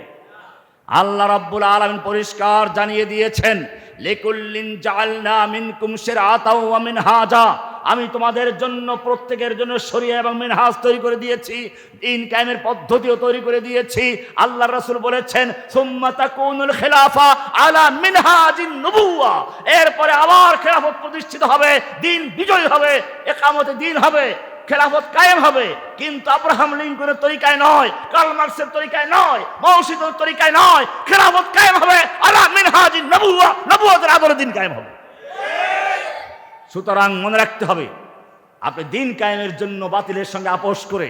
আল্লাহ রাব্বুল আলামিন পরিষ্কার জানিয়ে দিয়েছেন লিকুল্লিন জাআলনা মিনকুম শিরআতাও ওয়া মিনহাজা, আমি তোমাদের জন্য প্রত্যেকের জন্য শরিয়া এবং মিনহাজ তৈরি করে দিয়েছি, দিন কায়েমের পদ্ধতিও তৈরি করে দিয়েছি। আল্লাহর রাসূল বলেছেন সুম্মা তাকুনুল খিলাফা আলা মিনহাজিন নবুওয়া, এরপরে আবার খেলাফত প্রতিষ্ঠিত হবে, দিন বিজয় হবে, ইকামতে দিন হবে, খেলাফত কায়েম হবে। কিন্তু আব্রাহাম লিঙ্কনের তরিকায় নয়, কার্ল মার্কসের তরিকায় নয়, মাওসিদের তরিকায় নয়। খেলাফত কায়েম হবে আলা মিনহাজিন নবুওয়া, নবুয়তের আদরে দিন কায়েম হবে। সুতরাং মনে রাখতে হবে, আপনি দিন কায়েমের জন্য বাতিলের সঙ্গে আপোষ করে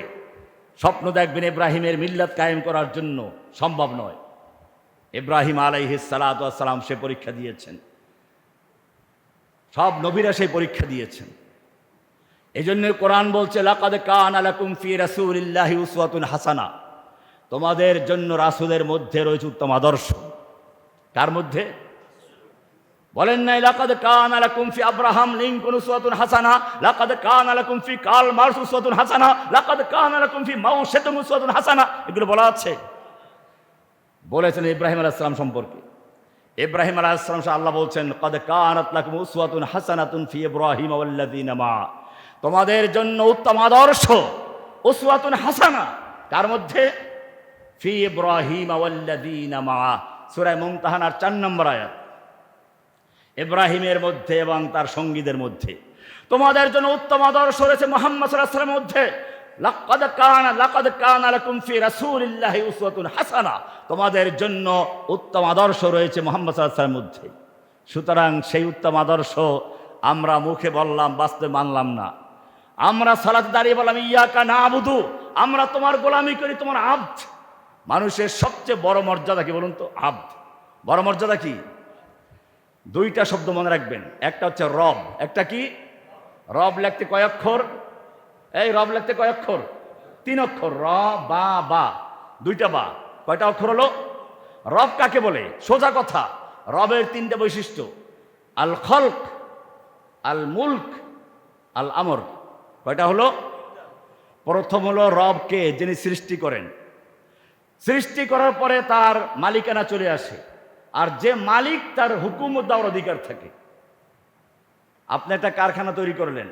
স্বপ্ন দেখবেন ইব্রাহিমের মিল্লাত কায়েম করার জন্য, সম্ভব নয়। ইব্রাহিম আলাইহিস সালাতু ওয়াস সালাম সে পরীক্ষা দিয়েছেন, সব নবীরা সেই পরীক্ষা দিয়েছেন। এজন্য কোরআন বলছে লাকাদ কানা লাকুম ফি রাসূলিল্লাহি উসওয়াতুন হাসানা, তোমাদের জন্য রাসূলের মধ্যে রয়েছে উত্তম আদর্শ। কার মধ্যে? বলেন নাই লাকাদ কানা লাকুম ফি আব্রাহাম লিঙ্কন উসওয়াতুন হাসানা, লাকাদ কানা লাকুম ফি কার্ল মার্কস উসওয়াতুন হাসানা, লাকাদ কানা লাকুম ফি মাও সেতুন উসওয়াতুন হাসানা, এগুলো বলা আছে। বলেছেন ইব্রাহিম আলাইহিস সালাম সম্পর্কে। ইব্রাহিম আলাইহিস সালাম আল্লাহ বলছেন কাদ কানাত লাকুম উসওয়াতুন হাসানাতুন ফি ইব্রাহিম ওয়াল্লাযিনা মা, তোমাদের জন্য উত্তম আদর্শ উসওয়াতুন হাসানা কার মধ্যে? ফি ইব্রাহিম ওয়াল্লাযিনা মা, সূরা মুমতাহানার 4 নম্বর আয়াত। ইব্রাহিমের মধ্যে এবং তার সঙ্গীদের মধ্যে তোমাদের জন্য উত্তম আদর্শ রয়েছে মুহাম্মদ সাল্লাল্লাহু আলাইহি ওয়াসাল্লামের মধ্যে। লাকাদ কানা লাকুম ফি রাসূলিল্লাহি উসওয়াতুন হাসানা, তোমাদের জন্য উত্তম আদর্শ রয়েছে মুহাম্মদ সাল্লাল্লাহু আলাইহি ওয়াসাল্লামের মধ্যে। সুতরাং সেই উত্তম আদর্শ আমরা মুখে বললাম, বাস্তবে মানলাম না। আমরা সালাতে দাঁড়িয়ে বললাম ইয়াকা নাবুদু, আমরা তোমার গোলামি করি, তোমার আব্দ। মানুষের সবচেয়ে বড় মর্যাদা কি বলুন তো? আব্দ। বড় মর্যাদা কি? দুইটা শব্দ মনে রাখবেন, একটা হচ্ছে রব, একটা কি? রব লিখতে কয় অক্ষর? এই রব লিখতে কয় অক্ষর? 3 অক্ষর, র বা বা, দুইটা বা। কয়টা অক্ষর হলো? রব কাকে বলে? সোজা কথা, রবের 3টা বৈশিষ্ট্য, আল খলক, আল মুলক, আল আমর। কয়টা হলো? প্রথম হলো রবকে, যিনি সৃষ্টি করেন, সৃষ্টি করার পরে তার মালিকানা চলে আসে, আর যে মালিক তার হুকুম দেওয়ার অধিকার থাকে। আপনি একটা কারখানা তৈরি করলেন,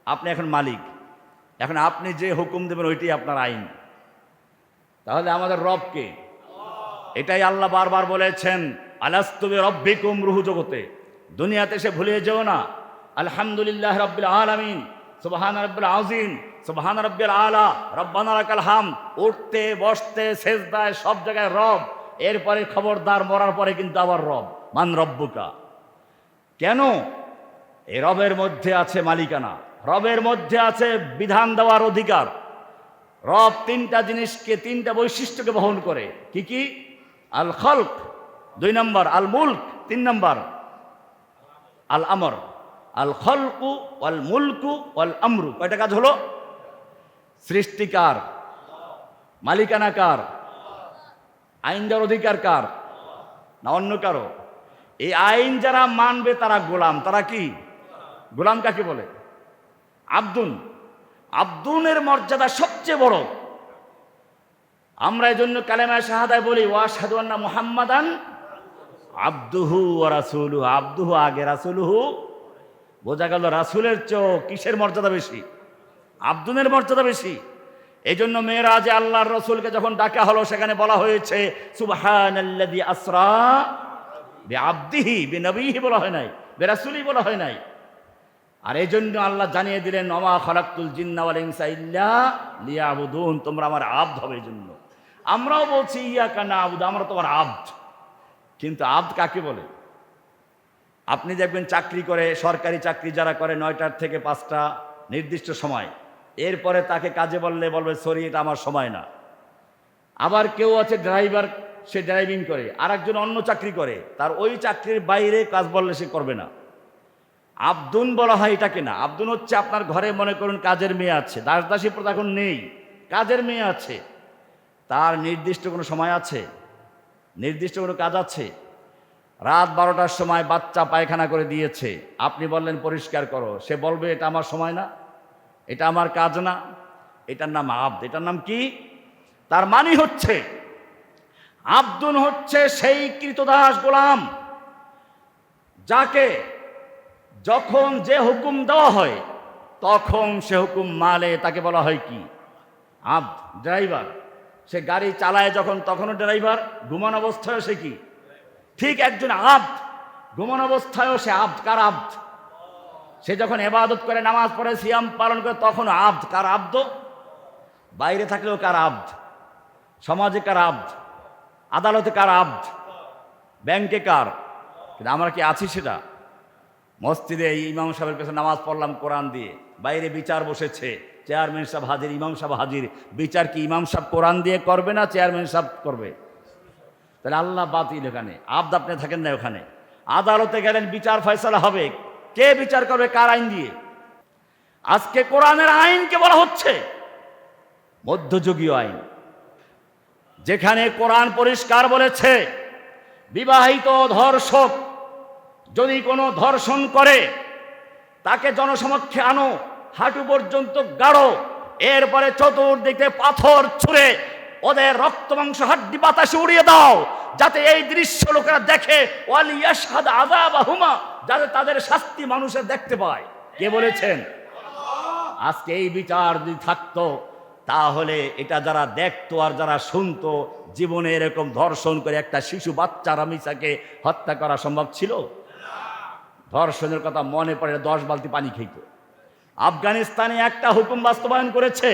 আপনি এখন মালিক, এখন আপনি যে হুকুম দেবেন ওইটাই আপনার আইন। তাহলে আমাদের রবকে, এটাই আল্লাহ বারবার বলেছেন আলাস্তু বিরব্বিকুম, রুহু জগতে, দুনিয়াতে সে ভুলে যেও না আলহামদুলিল্লাহ রাব্বিল আলামিন, সুবহান রাব্বিল আযীম, সুবহান রাব্বিল আলা, রব্বানা লাকাল হামদ। উঠতে বসতে সেজদায় সব জায়গায় রব। এরপরে খবরদার, মরার পরে কিন্তু আবার রব। মান রব্বুকা। কেন? এই রবের মধ্যে আছে মালিকানা, রবের মধ্যে আছে বিধান দেওয়ার অধিকার। রব 3টা জিনিসকে, 3টা বৈশিষ্ট্যকে বহন করে। কি কি? আল খলক 2 নম্বর, আল মুলক 3 নম্বর, আল আমর। আল খলকু ওয়াল মুলকু ওয়াল আমরু, কয়টা কাজ হলো? সৃষ্টিকার, মালিকানা কার, আইন দেওয়ার অধিকার কার? না অন্য কারো? এই আইন যারা মানবে তারা গোলাম। তারা কি গোলাম? কাকে বলে? আব্দুন। আব্দুনের মর্যাদা সবচেয়ে বড়। আমরা এই জন্য কালেমায়ে শাহাদায় বলি ওয়াশহাদু আন্না মুহাম্মাদান আবদুহু ওয়া রাসূলুহু। আবদুহু আগে, রাসূলুহু। বোঝা গেল রাসূলের চেয়ে কিসের মর্যাদা বেশি? আব্দুনের মর্যাদা বেশি। এই জন্য মেরাজে আল্লাহর রসুলকে যখন ডাকা হলো সেখানে বলা হয়েছে সুবহানাল্লাযী আসরা বিআবদিহি, বিনবিহি বলা হয় নাই, বিরাসূলি বলা হয় নাই। আর এই জন্য আল্লাহ জানিয়ে দিলেন ওমা খালাকতুল জিন্না ওয়াল ইনসা ইল্লা লিয়াবুদুন, তোমরা আমার আবদ হবে। এই জন্য আমরাও বলছি ইয়াকা না'বুদু, আমরা তোমার আবদ। কিন্তু আবদ কাকে বলে? আপনি দেখবেন চাকরি করে, সরকারি চাকরি যারা করে 9টার থেকে 5টা নির্দিষ্ট সময়, এরপরে তাকে কাজে বললে বলবে সরি এটা আমার সময় না। আবার কেউ আছে ড্রাইভার, সে ড্রাইভিং করে, আর একজন অন্য চাকরি করে, তার ওই চাকরির বাইরে কাজ বললে সে করবে না। আব্দুন বলা হয় এটাকে না। আব্দুন হচ্ছে আপনার ঘরে মনে করুন কাজের মেয়ে আছে, দাস দাসী প্রথা এখন নেই, কাজের মেয়ে আছে, তার নির্দিষ্ট কোনো সময় আছে? নির্দিষ্ট কোনো কাজ আছে? রাত 12টার সময় বাচ্চা পায়খানা করে দিয়েছে, আপনি বললেন পরিষ্কার করো, সে বলবে এটা আমার সময় না, এটা আমার কাজ না। এটার নাম আবদ। এটার নাম কি? তার মানে হচ্ছে আব্দুন হচ্ছে সেই কৃতদাস গোলাম যাকে যখন যে হুকুম দেওয়া হয় তখন সে হুকুম মালে, তাকে বলা হয় কি? আবদ। ড্রাইভার, সে গাড়ি চালায় যখন তখনও ড্রাইভার, ঘুমানো অবস্থায়ও সে কি? ঠিক একজন আবদ, ঘুমানো অবস্থায়ও সে আবদ। কার আবদ? সে যখন ইবাদত করে, নামাজ পড়ে, সিয়াম পালন করে, তখন আবদ। কার আবদ? বাইরে থাকলেও কার আবদ? সমাজে কার আবদ? আদালতে কার আবদ? ব্যাংকে কার? কিন্তু আমরা কি আছি সেটা? মসজিদে ইমাম সাহেবের পেছনে নামাজ পড়লাম কোরআন দিয়ে, বাইরে বিচার বসেছে, চেয়ারম্যান সাহেব হাজির, ইমাম সাহেব হাজির, বিচার কি ইমাম সাহেব কোরআন দিয়ে করবে না চেয়ারম্যান সাহেব করবে? তাহলে আল্লাহ বাতিল। এখানে আবদ আপনি থাকেন না। ওখানে আদালতে গেলেন, বিচার ফয়সালা হবে, কে বিচার করবে? কার আইন দিয়ে? আজকে কোরআনের আইনকে বলা হচ্ছে মধ্যযুগীয় আইন, যেখানে কোরআন পরিষ্কার বলেছে বিবাহিত ধর্ষক যদি কোনো ধর্ষণ করে তাকে জনসমক্ষে আনো, হাঁটু পর্যন্ত গাড়ো, এরপরে চতুর্দিকে পাথর ছুঁড়ে ওদের রক্ত মাংস হাড্ডি বাতাসে উড়িয়ে দাও, যাতে এই দৃশ্য লোকেরা দেখে, ওয়ালিয়াশহাদ আযাবাহুমা, যাতে তাদের শাস্তি মানুষের দেখতে পায়। কে বলেছেন? আজকে এই বিচার যদি থাকতো তাহলে এটা যারা দেখতো আর যারা শুনতো, জীবনে এরকম ধর্ষণ করে একটা শিশু বাচ্চা রামিসাকে হত্যা করা সম্ভব ছিল? ধর্ষণের কথা মনে পড়ে 10 বালতি পানি খেত। আফগানিস্তানে একটা হুকুম বাস্তবায়ন করেছে,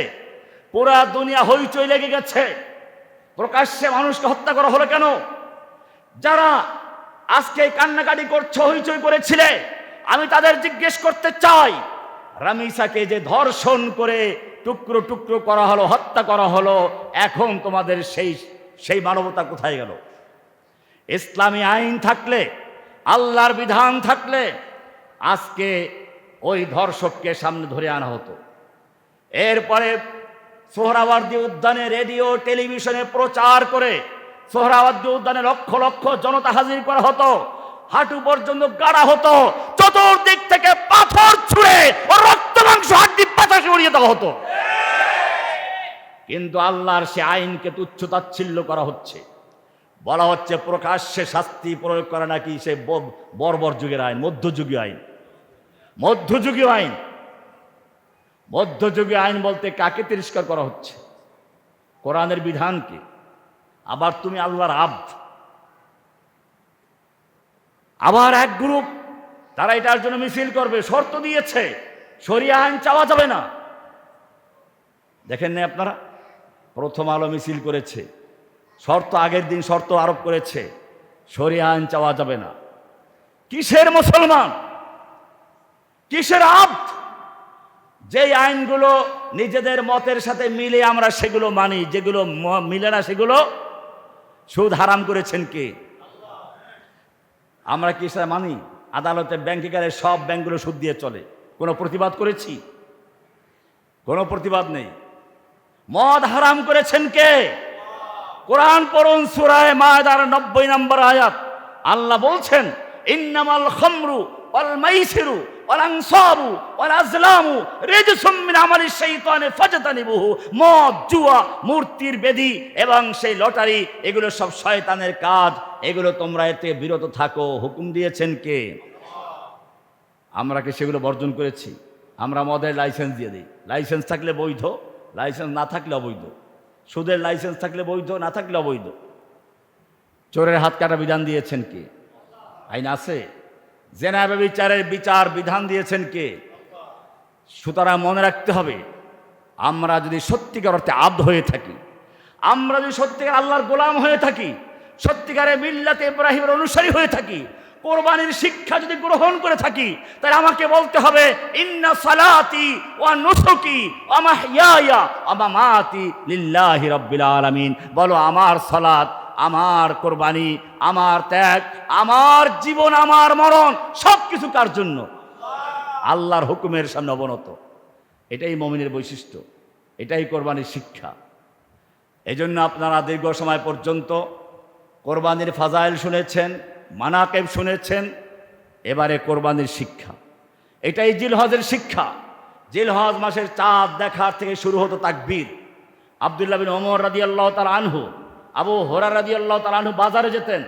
পুরা দুনিয়া হইচই লেগে গেছে। প্রকাশ্যে মানুষকে হত্যা করা হলো কেন? যারা আজকে কান্নাকাটি করছে, হইচই করেছিলে, আমি তাদের জিজ্ঞেস করতে চাই, রামিসাকে যে ধর্ষণ করে টুকরো টুকরো করা হলো, হত্যা করা হলো, এখন তোমাদের সেই মানবতা কোথায় গেল? ইসলামী আইন থাকলে, আল্লাহর বিধান থাকলে আজকে ওই ধর্ষককে সামনে ধরে আনা হতো। এরপরে সোহরাওয়ার্দী উদ্যানে রেডিও টেলিভিশনে প্রচার করে সোহরাওয়ার্দী উদ্যানে লক্ষ লক্ষ জনতা হাজির করা হতো, হাঁটু পর্যন্ত গাড়া হতো, চতুর্দিক থেকে পাথর ছুঁড়ে ও রক্ত মাংস হাড্ডি বাতাসে উড়িয়ে দেওয়া হতো। কিন্তু আল্লাহর সে আইনকে তুচ্ছ তাচ্ছিল্য করা হচ্ছে, বলা হচ্ছে প্রকাশ্যে শাস্তি প্রয়োগ করা নাকি সে বর্বর যুগের আইন, মধ্যযুগীয় আইন। মধ্যযুগীয় আইন, মধ্যযুগীয় আইন বলতে কাকে তিরস্কার করা হচ্ছে? কোরআনের বিধানকে। আবার তুমি আল্লাহর আবদ। আবার এক গ্রুপ তারা এটার জন্য মিছিল করবে, শর্ত দিয়েছে শরিয়া আইন চাওয়া যাবে না। দেখেন না আপনারা, প্রথম আলো মিছিল করেছে, শর্ত আগের দিন শর্ত আরোপ করেছে, শরিয়া আইন চাওয়া যাবে না। কিসের মুসলমান, কিসের আবদ? যেই আইনগুলো নিজেদের মতের সাথে মিলে আমরা সেগুলো মানি, যেগুলো মিলে না সেগুলো সুদ হারাম করেছেন কে? আমরা কি সেটা মানি? আদালতে ব্যাংকে গেলে সব ব্যাংকগুলো সুদ দিয়ে চলে, কোনো প্রতিবাদ করেছি? কোনো প্রতিবাদ নেই। মদ হারাম করেছেন কে? কোরআন পড়ুন, সূরা মায়েদার 90 নম্বর আয়াত। আল্লাহ বলছেন ইন্নামাল খামরু ওয়াল মাইসিরু ওয়াল আনসাবু ওয়াল আজলামু রিজসুম মিন আমালিশ শাইতানি ফাজতানিবুহু। মদ, জুয়া, মূর্তির বেদী এবং সেই লটারি, এগুলো সব শয়তানের কাজ, এগুলো তোমরা এর থেকে বিরত থাকো। হুকুম দিয়েছেন কে? আমরা কি সেগুলো বর্জন করেছি? আমরা মদের লাইসেন্স দিয়ে দিই, লাইসেন্স থাকলে বৈধ, লাইসেন্স না থাকলে অবৈধ। সুদের লাইসেন্স থাকলে বৈধ, না থাকলে অবৈধ। চোরের হাত কাটা বিধান দিয়েছেন কে? আইন আছে। জেনা ব্যভিচারের বিচার বিধান দিয়েছেন কে? সুতরাং মনে রাখতে হবে, আমরা যদি সত্যিকার অর্থে আব্দ হয়ে থাকি, আমরা যদি সত্যিকার আল্লাহর গোলাম হয়ে থাকি, সত্যিকারের মিল্লাতে ইব্রাহিমের অনুসারী হয়ে থাকি, কোরবানির শিক্ষা যদি গ্রহণ করে থাকি, তাহলে আমাকে বলতে হবে ইন্না সালাতি ওয়া নুসুকি ওয়া মাহইয়ায়া ওয়া মামাতি লিল্লাহি রাব্বিল আলামিন। বলো, আমার সালাত, আমার কোরবানি, আমার ত্যাগ, আমার জীবন, আমার মরণ সব কিছু কার জন্য? আল্লাহর হুকুমের সামনে অবনত। এটাই মুমিনের বৈশিষ্ট্য, এটাই কোরবানির শিক্ষা। এজন্য আপনারা দীর্ঘ সময় পর্যন্ত কোরবানির ফাজাইল শুনেছেন, মানাকেব শুনেছেন। এবারে কোরবানির শিক্ষা, এটাই জিলহজের শিক্ষা। জিলহজ মাসের চাঁদ দেখার থেকে শুরু হতো তাকবীর। আব্দুল্লাহ বিন ওমর রাদিয়াল্লাহু তাআলা আনহু, আবু হুরায়রা রাদিয়াল্লাহু তাআলা আনহু বাজারে যেতেন,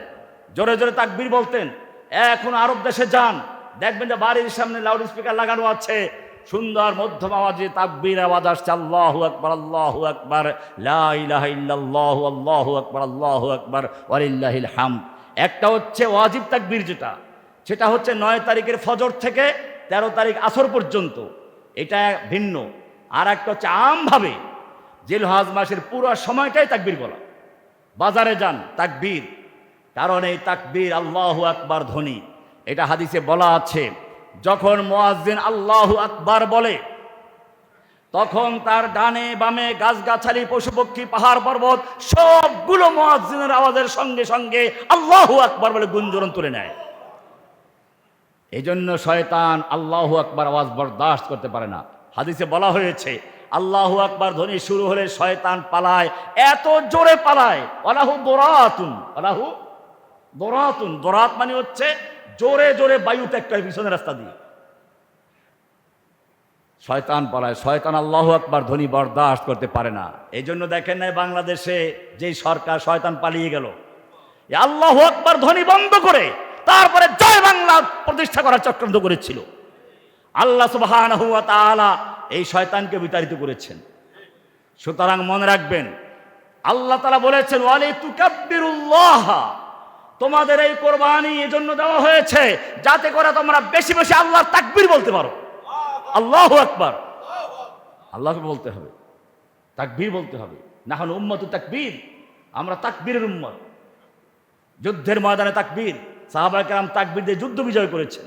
জোরে জোরে তাকবীর বলতেন। এখন আরব দেশে যান, দেখবেন যে বাড়ির সামনে লাউড স্পিকার লাগানো আছে, সুন্দর মধ্যম আওয়াজে তাকবীর আওয়াজ আসছে, আল্লাহু আকবার, আল্লাহু আকবার, লা ইলাহা ইল্লাল্লাহু, আল্লাহু আকবার, আল্লাহু আকবার, ওয়ালিল্লাহিল হামদ। একটা হচ্ছে ওয়াজিব তাকবীর, সেটা হচ্ছে 9 তারিখের ফজর থেকে 13 তারিখ আসর পর্যন্ত, এটা ভিন্ন। আর একটা হচ্ছে আমভাবে জিলহজ মাসের পুরো সময়টাই তাকবীর বলা। বাজারে যান, তাকবীর। কারণ এই তাকবীর, আল্লাহু আকবার ধ্বনি, এটা হাদিসে বলা আছে, যখন মুয়াজ্জিন আল্লাহু আকবার বলে, তখন তার ডানে বামে গাছগাছালি, পশুপক্ষী, পাহাড় পর্বত সবগুলো মুয়াজ্জিনের আওয়াজের সঙ্গে সঙ্গে আল্লাহু আকবার বলে গুঞ্জন তুলে নেয়। এই জন্য শয়তান আল্লাহু আকবার আওয়াজ বরদাস্ত করতে পারে না। হাদিসে বলা হয়েছে, আল্লাহু আকবার ধ্বনি শুরু হলে শয়তান পালায়, এত জোরে পালায়, ওয়ালাহু দরাতুন, ওয়ালাহু দরাতুন। দরাত মানে হচ্ছে জোরে জোরে বায়ু ত্যাগ করে পিছনের রাস্তা দিয়ে শয়তান পালায়। শয়তান আল্লাহু আকবার ধ্বনি বরদাস্ত করতে পারে না। এই জন্য দেখেন না, বাংলাদেশে যেই সরকার, শয়তান পালিয়ে গেল, আল্লাহু আকবার ধ্বনি বন্ধ করে তারপরে জয় বাংলা প্রতিষ্ঠা করার চক্রান্ত করেছিল। আল্লাহ সুবহানাহু ওয়া তাআলা এই শয়তানকে বিতাড়িত করেছেন। সুতরাং মনে রাখবেন, আল্লাহ তাআলা বলেছেন, ওয়ালিতুকাব্বিরুল্লাহ, তোমাদের এই কোরবানি এজন্য দেওয়া হয়েছে যাতে করে তোমরা বেশি বেশি আল্লাহর তাকবীর বলতে পারো। আল্লাহু আকবার, আল্লাহকে বলতে হবে, তাকবীর বলতে হবে। নাহনু উম্মাতু তাকবীর, আমরা তাকবীরের উম্মত। যুদ্ধের ময়দানে তাকবীর, সাহাবায়ে কেরাম তাকবীর দিয়ে যুদ্ধ বিজয় করেছেন।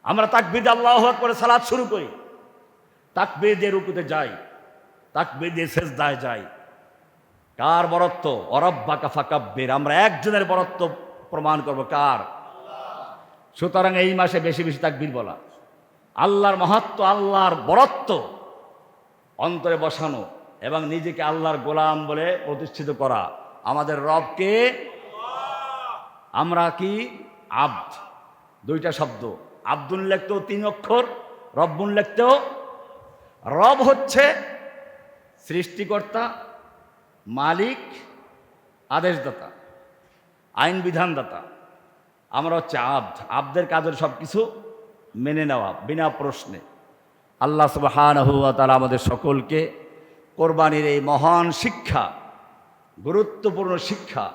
আমরা তাকবীর দিয়ে আল্লাহু আকবার সালাত শুরু করি, তাকবীর দিয়ে রুকুতে যাই, তাকবীর দিয়ে সিজদায় যাই। কার বরত্ব? ওয়ারাব্বাকা ফাকাব্বির। আমরা একজনের বরত্ব প্রমাণ করব, কার? সুতরাং এই মাসে বেশি বেশি তাকবীর বলা, আল্লাহর মাহাত্ম্য, আল্লাহর বরত্ব অন্তরে বসানো এবং নিজেকে আল্লাহর গোলাম বলে প্রতিষ্ঠিত করা। আমাদের রবকে আমরা কি? আব্দ। দুইটা শব্দ, আব্দুল লিখতেও 3 অক্ষর, রব্বুন লিখতেও। রব হচ্ছে সৃষ্টিকর্তা, মালিক, আদেশদাতা, আইন বিধানদাতা। আমরা হচ্ছে আব্দ। আব্দের কাজের সব কিছু মেনে নেওয়া বিনা প্রশ্নে। আল্লাহ সুবহানাহু ওয়া তাআলা আমাদের সকলকে কোরবানির এই মহান শিক্ষা, গুরুত্বপূর্ণ শিক্ষা,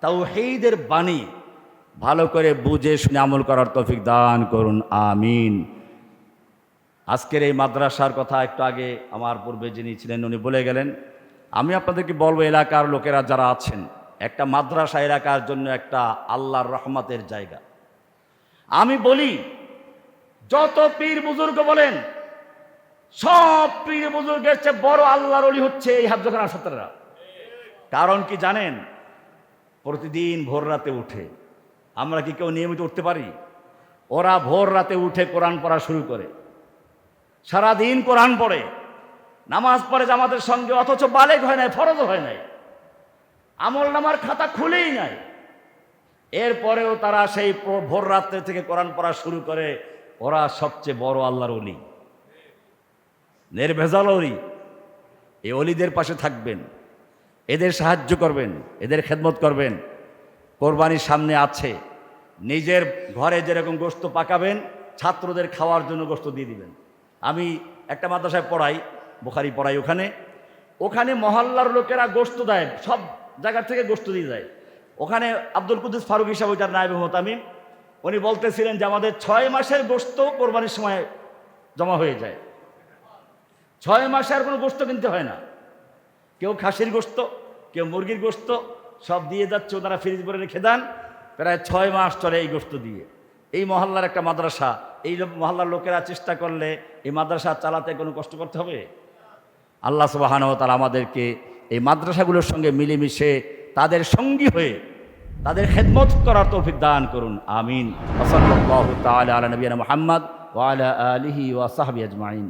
তাওহীদের বাণী ভালো করে বুঝে শুনে আমল করার তৌফিক দান করুন, আমিন। আজকের এই মাদ্রাসার কথা একটু আগে আমার পূর্বে যিনি ছিলেন উনি বলে গেলেন। আমি আপনাদেরকে বলবো, এলাকার লোকেরা যারা আছেন, একটা মাদ্রাসা এলাকার জন্য একটা আল্লাহর রহমতের জায়গা। আমি বলি, যত পীর বুজুর্গ বলেন, সব পীর বুজুর্গের চেয়ে বড় আল্লাহর ওলি হচ্ছে এই হাফজখানার ছাত্ররা। কারণ কি জানেন? প্রতিদিন ভোর রাতে উঠে, আমরা কি কেউ নিয়মিত উঠতে পারি? ওরা ভোর রাতে উঠে কোরআন পড়া শুরু করে, সারাদিন কোরআন পড়ে, নামাজ পড়ে জামাতের সঙ্গে, অথচ বালেগ হয় নাই, ফরজ হয় নাই, আমল নামার খাতা খুলেই নাই। এরপরেও তারা সেই ভোর রাত্রে থেকে কোরআন পড়া শুরু করে। ওরা সবচেয়ে বড় আল্লাহর ওলি, নির্ভেজাল ওলি। এই ওলিদের পাশে থাকবেন, এদের সাহায্য করবেন, এদের খেদমত করবেন। কোরবানির সামনে আছে, নিজের ঘরে যেরকম গোশত পাকাবেন, ছাত্রদের খাওয়ার জন্য গোশত দিয়ে দিবেন। আমি একটা মাদ্রাসায় পড়াই, বুখারি পড়াই, ওখানে মহল্লার লোকেরা গোশত দেয়, সব জায়গা থেকে গোশত দিয়ে দেয়। ওখানে আব্দুল কুদ্দুস ফারুক হিসাবে ওইটার নায়েবে মোহতামিম, উনি বলতেছিলেন যে আমাদের 6 মাসের গোশত কোরবানির সময় জমা হয়ে যায়। 6 মাসে আর কোনো গোশত কিনতে হয় না। কেউ খাসির গোশত, কেউ মুরগির গোশত, সব দিয়ে যাচ্ছে, ওনারা ফ্রিজ ভরে রেখে দেন। প্রায় 6 মাস চলে এই গোশত দিয়ে। এই মহল্লার একটা মাদ্রাসা, এই মহল্লার লোকেরা চেষ্টা করলে এই মাদ্রাসা চালাতে কোনো কষ্ট করতে হবে? আল্লাহ সুবহানাহু ওয়া তাআলা আমাদেরকে এই মাদ্রাসাগুলোর সঙ্গে মিলেমিশে তাদের সঙ্গী হয়ে তাদের খেদমত করার তৌফিক দান করুন, আমিন। ওয়া সাল্লাল্লাহু তাআলা আলা নবিয়িনা মুহাম্মদ ওয়া আলা আলিহি ওয়া সাহবিহি আজমাইন।